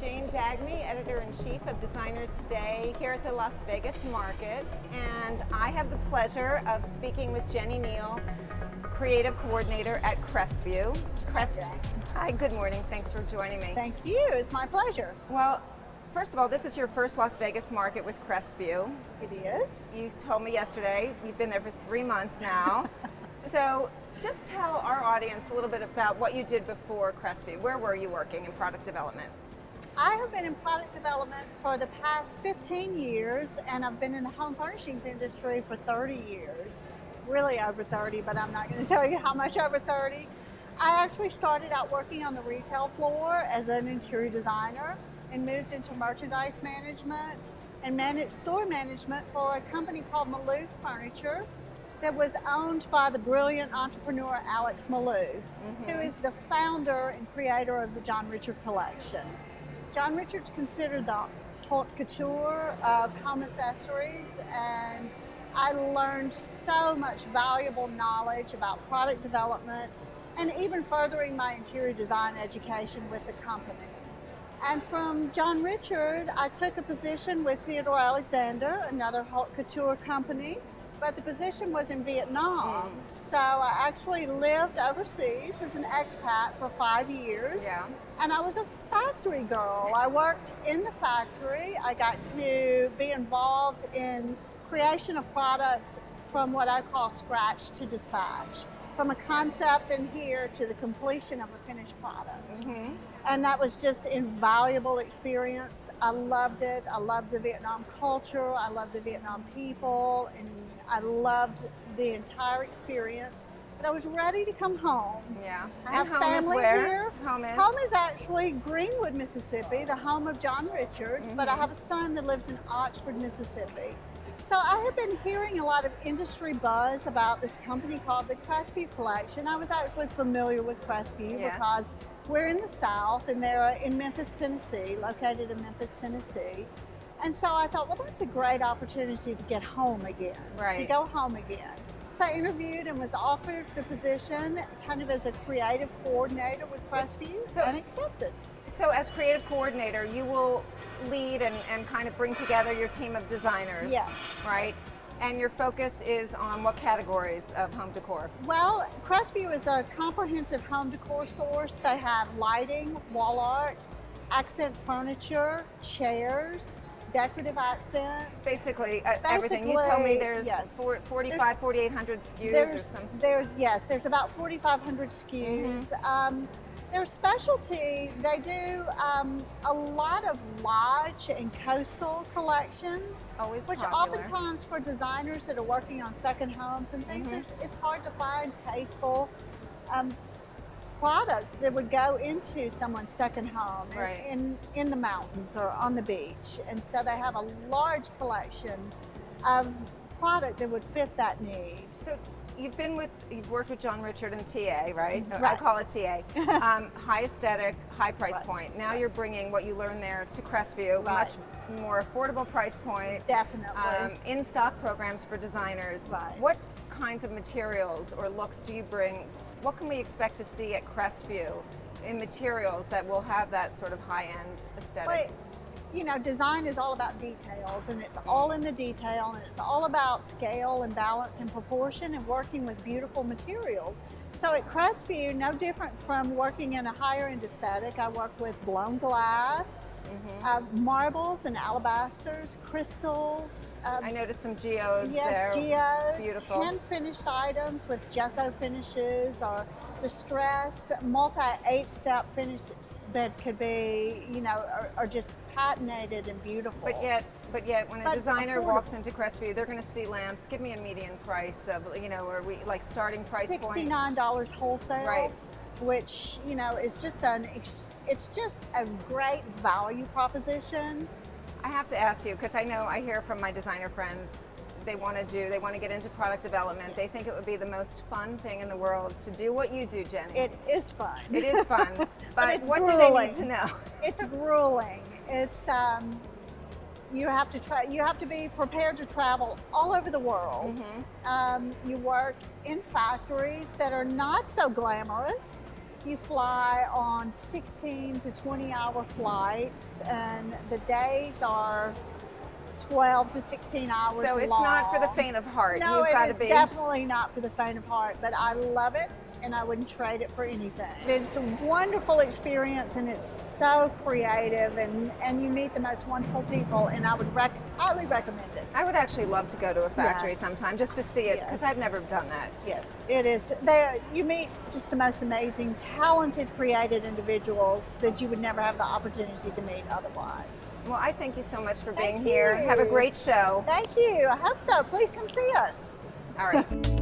Jane Dagny, Editor-in-Chief of Designers Today here at the Las Vegas market. And I have the pleasure of speaking with Jenny Neal, Creative Coordinator at Crestview. Hi, good morning. Thanks for joining me. Thank you. It's my pleasure. Well, first of all, this is your first Las Vegas market with Crestview. It is. You told me yesterday you've been there for 3 months now. So just tell our audience a little bit about what you did before Crestview. Where were you working in product development? I have been in product development for the past 15 years, and I've been in the home furnishings industry for 30 years. Really over 30, but I'm not going to tell you how much over 30. I actually started out working on the retail floor as an interior designer and moved into merchandise management and managed store management for a company called Maloof Furniture that was owned by the brilliant entrepreneur Alex Maloof, who is the founder and creator of the John Richard Collection. John Richard's considered the haute couture of home accessories, and I learned so much valuable knowledge about product development and even furthering my interior design education with the company. And from John Richard, I took a position with Theodore Alexander, another haute couture company, but the position was in Vietnam. So I actually lived overseas as an expat for 5 years. Yeah. And I was a factory girl. I worked in the factory. I got to be involved in creation of products from what I call scratch to dispatch, from a concept in here to the completion of a finished product. And that was just invaluable experience. I loved it. I loved the Vietnam culture. I loved the Vietnam people, and I loved the entire experience. But I was ready to come home. Yeah. I have home family is where? here. Home is? Home is actually Greenwood, Mississippi, the home of John Richard, but I have a son that lives in Oxford, Mississippi. So I have been hearing a lot of industry buzz about this company called the Crestview Collection. I was actually familiar with Crestview because we're in the South, and they're in Memphis, Tennessee, located in Memphis, Tennessee. And so I thought, well, that's a great opportunity to get home again, to go home again. So I interviewed and was offered the position kind of as a creative coordinator with Crestview and accepted. So as creative coordinator, you will lead and kind of bring together your team of designers, right? Yes. And your focus is on what categories of home decor? Well, Crestview is a comprehensive home decor source. They have lighting, wall art, accent furniture, chairs, decorative accents. Basically, everything. You told me there's 4,800 SKUs or something. There's about 4,500 SKUs. Their specialty, they do a lot of lodge and coastal collections, Always which popular. oftentimes for designers that are working on second homes and things, it's hard to find tasteful products that would go into someone's second home in the mountains or on the beach. And so they have a large collection of product that would fit that need. So you've worked with John Richard and TA, right? I call it TA. High aesthetic, high price point. Now you're bringing what you learned there to Crestview, much more affordable price point. Definitely. In-stock programs for designers. What kinds of materials or looks do you bring? What can we expect to see at Crestview in materials that will have that sort of high-end aesthetic? Well, you know, design is all about details, and it's all in the detail, and it's all about scale and balance and proportion and working with beautiful materials. So at Crestview, no different from working in a higher end aesthetic, I work with blown glass, marbles and alabasters, crystals. I noticed some geodes there. Yes, geodes. Beautiful. Hand finished items with gesso finishes or distressed multi-8-step finishes that could be, you know, are just patinated and beautiful. But yet, when a designer walks into Crestview, they're going to see lamps. Give me a median price of, you know, are we like starting price point? $69 wholesale, which, you know, is just it's just a great value proposition. I have to ask you, because I hear from my designer friends, they want to get into product development. They think it would be the most fun thing in the world to do what you do, Jenny. It is fun. It is fun. But it's what grueling. do they need to know? It's grueling. It's you have to be prepared to travel all over the world. You work in factories that are not so glamorous. You fly on 16 to 20-hour flights, and the days are 12 to 16 hours So it's long. not for the faint of heart. No, You've it got is to be. definitely not for the faint of heart, but I love it and I wouldn't trade it for anything. It's a wonderful experience and it's so creative, and you meet the most wonderful people, and I would highly recommend it. I would actually love to go to a factory Yes. sometime just to see it, because Yes. I've never done that. Yes, it is. There, you meet just the most amazing, talented, creative individuals that you would never have the opportunity to meet otherwise. Well, I thank you so much for Thank being here. Have a you. great show. Thank you. I hope so. Please come see us. All right.